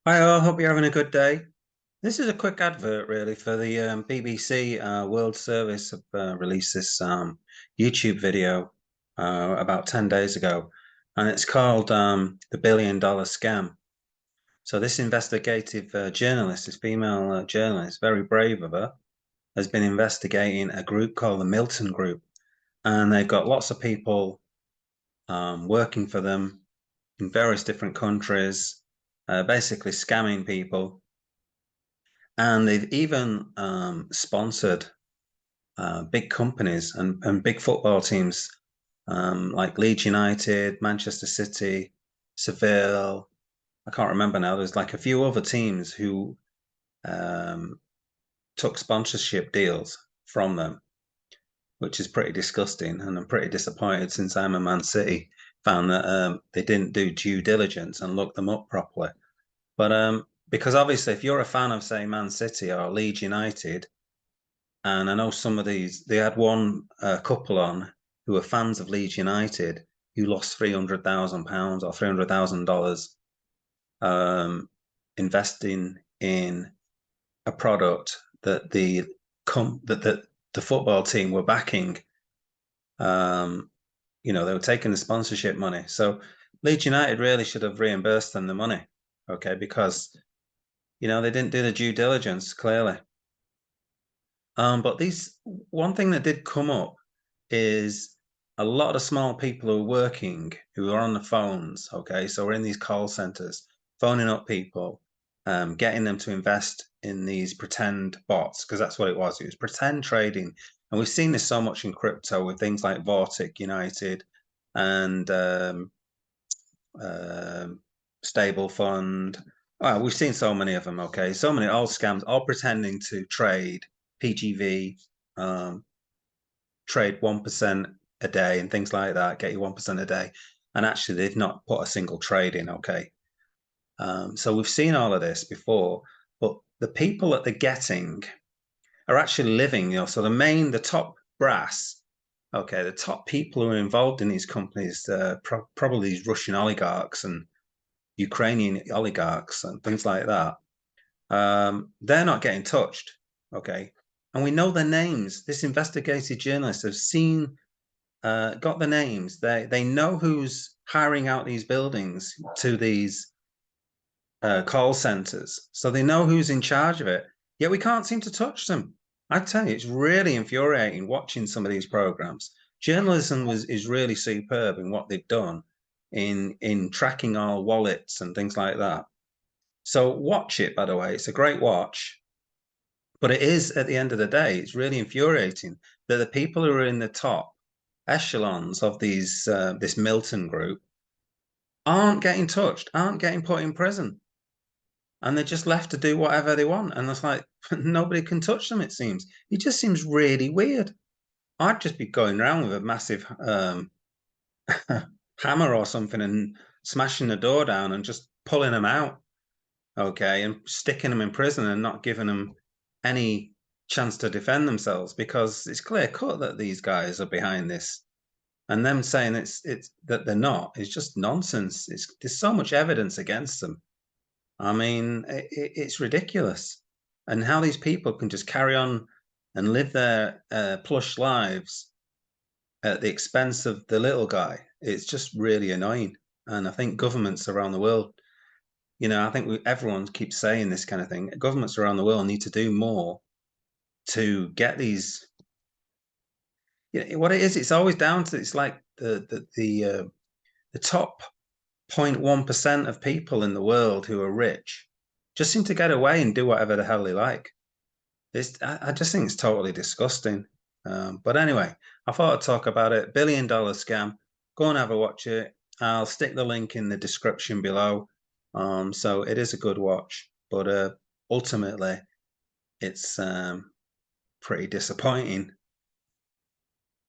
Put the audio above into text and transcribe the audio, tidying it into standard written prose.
Hi all, hope you're having a good day. This is a quick advert really for the BBC World Service have released this YouTube video about 10 days ago, and it's called The Billion Dollar Scam. So this investigative journalist, this female journalist, very brave of her, has been investigating a group called the Milton Group, and they've got lots of people working for them in various different countries, basically scamming people. And they've even sponsored big companies and big football teams like Leeds United, Manchester City, Seville. I can't remember now. There's like a few other teams who um, took sponsorship deals from them, which is pretty disgusting. And I'm pretty disappointed since I'm a Man City fan that they didn't do due diligence and look them up properly. But because obviously, if you're a fan of, say, Man City or Leeds United, and I know some of these, they had one couple on who were fans of Leeds United who lost £300,000 or $300,000 investing in a product that the football team were backing. Um, they were taking the sponsorship money. So Leeds United really should have reimbursed them the money, okay, because they didn't do the due diligence clearly. But these one thing that did come up is a lot of small people who are working, who are on the phones. Okay, so we're in these call centers, phoning up people, getting them to invest in these pretend bots, because that's what it was. It was pretend trading, and we've seen this so much in crypto with things like Vortic United and um, Stable Fund. Well, we've seen so many of them. Okay, so many all scams, all pretending to trade PGV, um, trade 1% a day and things like that, get you 1% a day. And actually, they've not put a single trade in. Okay. So we've seen all of this before, but the people that they're getting are actually living, so the top brass, okay, the top people who are involved in these companies, probably these Russian oligarchs and Ukrainian oligarchs and things like that. They're not getting touched, okay? And we know their names. This investigative journalist have seen, got the names. They know who's hiring out these buildings to these call centers, so they know who's in charge of it. Yet we can't seem to touch them. I tell you, it's really infuriating watching some of these programs. Journalism is really superb in what they've done in tracking our wallets and things like that. So watch it, by the way. It's a great watch. But it is, at the end of the day, it's really infuriating that the people who are in the top echelons of this Milton group aren't getting touched, aren't getting put in prison, and they're just left to do whatever they want. And it's like nobody can touch them, it seems. It just seems really weird. I'd just be going around with a massive hammer or something and smashing the door down and just pulling them out, okay, and sticking them in prison and not giving them any chance to defend themselves, because it's clear cut that these guys are behind this. And them saying it's that they're not is just nonsense. There's so much evidence against them. I mean, it's ridiculous. And how these people can just carry on and live their plush lives at the expense of the little guy, it's just really annoying. And I think governments around the world, I think everyone keeps saying this kind of thing. Governments around the world need to do more to get these. What it is, it's always down to, it's like the top 0.1% of people in the world who are rich just seem to get away and do whatever the hell they like. I just think it's totally disgusting. But anyway, I thought I'd talk about it. $1 billion scam. Go and have a watch it. I'll stick the link in the description below. So it is a good watch, but ultimately it's pretty disappointing.